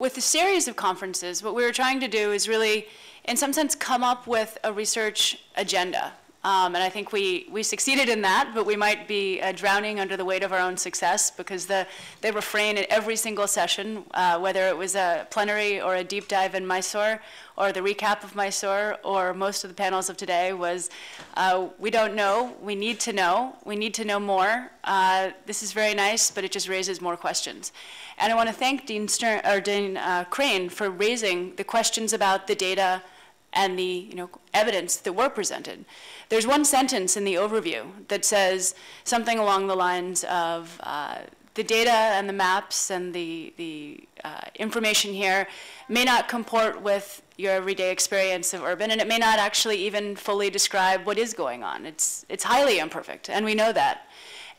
With the series of conferences, what we were trying to do is really, in some sense, come up with a research agenda. And I think we succeeded in that, but we might be drowning under the weight of our own success, because the refrain at every single session, whether it was a plenary or a deep dive in Mysore, or the recap of Mysore, or most of the panels of today, was we don't know, we need to know more. This is very nice, but it just raises more questions. And I want to thank Dean Crane for raising the questions about the data and the evidence that were presented. There's one sentence in the overview that says something along the lines of the data and the maps and the information here may not comport with your everyday experience of urban, and it may not actually even fully describe what is going on. It's highly imperfect, and we know that.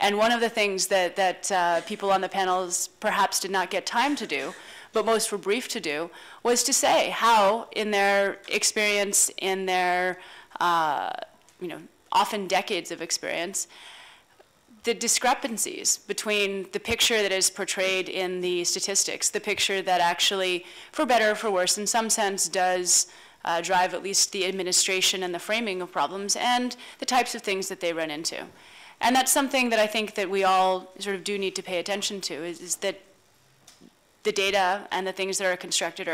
And one of the things that people on the panels perhaps did not get time to do, but most were briefed to do, was to say how, in their experience, in their often decades of experience, the discrepancies between the picture that is portrayed in the statistics, the picture that actually, for better or for worse, in some sense does drive at least the administration and the framing of problems, and the types of things that they run into. And that's something that I think that we all sort of do need to pay attention to, is that the data and the things that are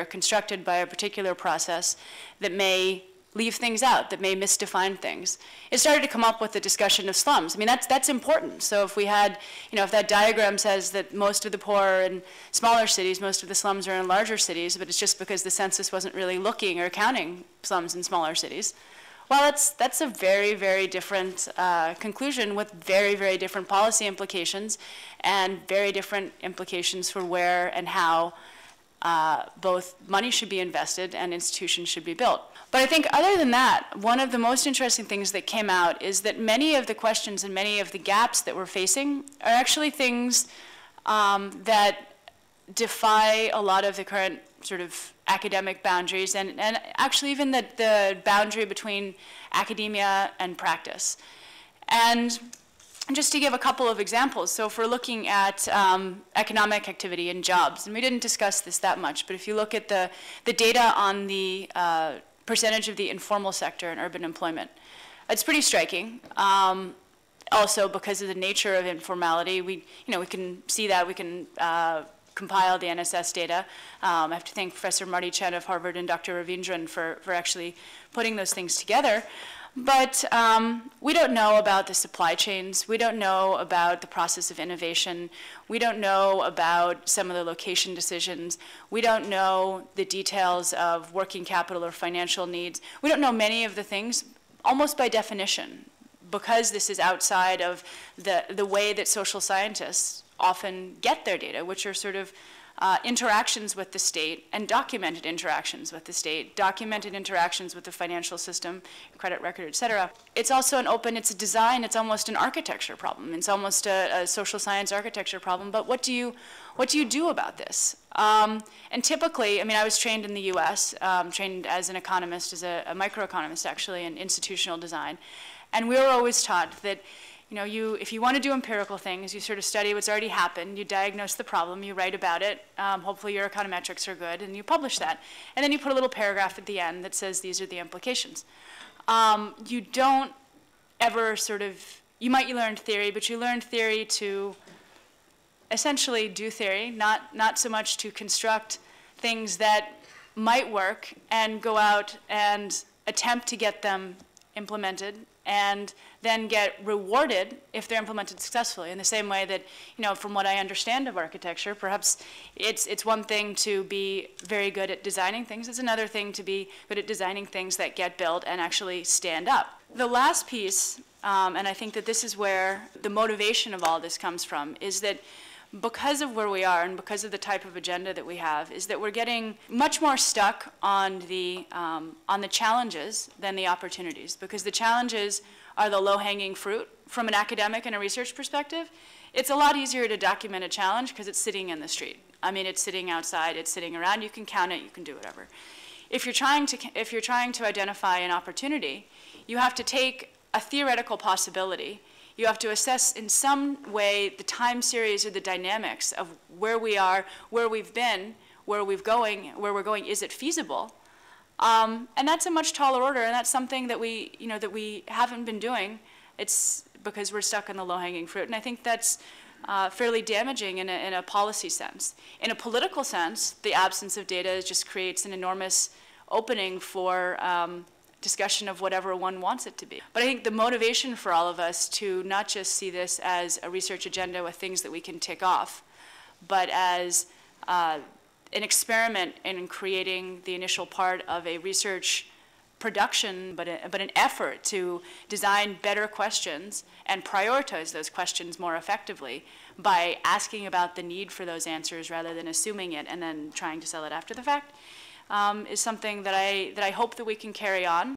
constructed by a particular process that may leave things out, that may misdefine things. It started to come up with the discussion of slums. I mean, that's important. So if we had, if that diagram says that most of the poor are in smaller cities, most of the slums are in larger cities, but it's just because the census wasn't really looking or counting slums in smaller cities, well, that's a very, very different conclusion with very, very different policy implications and very different implications for where and how both money should be invested and institutions should be built. But I think other than that, one of the most interesting things that came out is that many of the questions and many of the gaps that we're facing are actually things that defy a lot of the current sort of academic boundaries, and actually even the boundary between academia and practice. And just to give a couple of examples, so if we're looking at economic activity and jobs, and we didn't discuss this that much, but if you look at the data on the percentage of the informal sector in urban employment, it's pretty striking. Also, because of the nature of informality, we can see that, we can compile the NSS data. I have to thank Professor Marty Chen of Harvard and Dr. Ravindran for actually putting those things together. But we don't know about the supply chains. We don't know about the process of innovation. We don't know about some of the location decisions. We don't know the details of working capital or financial needs. We don't know many of the things, almost by definition, because this is outside of the way that social scientists often get their data, which are sort of interactions with the state and documented interactions with the state, documented interactions with the financial system, credit record, et cetera. It's also it's a design, it's almost an architecture problem. It's almost a social science architecture problem, but what do you do about this? And typically, I mean, I was trained in the US, trained as an economist, as a microeconomist actually, in institutional design. And we were always taught that if you want to do empirical things, you sort of study what's already happened, you diagnose the problem, you write about it, hopefully your econometrics are good, and you publish that. And then you put a little paragraph at the end that says these are the implications. You don't ever you might learn theory, but you learn theory to essentially do theory, not so much to construct things that might work and go out and attempt to get them implemented and then get rewarded if they're implemented successfully. In the same way that, from what I understand of architecture, perhaps it's one thing to be very good at designing things. It's another thing to be good at designing things that get built and actually stand up. The last piece, and I think that this is where the motivation of all this comes from, is that because of where we are and because of the type of agenda that we have, is that we're getting much more stuck on the challenges than the opportunities, because the challenges are the low-hanging fruit. From an academic and a research perspective, it's a lot easier to document a challenge because it's sitting in the street. I mean, it's sitting outside, it's sitting around, you can count it, you can do whatever. If you're trying to identify an opportunity, you have to take a theoretical possibility. You have to assess in some way the time series or the dynamics of where we are, where we've been, where we're going, is it feasible? And that's a much taller order, and that's something that we haven't been doing. It's because we're stuck on the low-hanging fruit, and I think that's fairly damaging in a policy sense. In a political sense, the absence of data just creates an enormous opening for discussion of whatever one wants it to be. But I think the motivation for all of us to not just see this as a research agenda with things that we can tick off, but as an experiment in creating the initial part of a research production, but an effort to design better questions and prioritize those questions more effectively by asking about the need for those answers rather than assuming it and then trying to sell it after the fact, is something that I hope that we can carry on.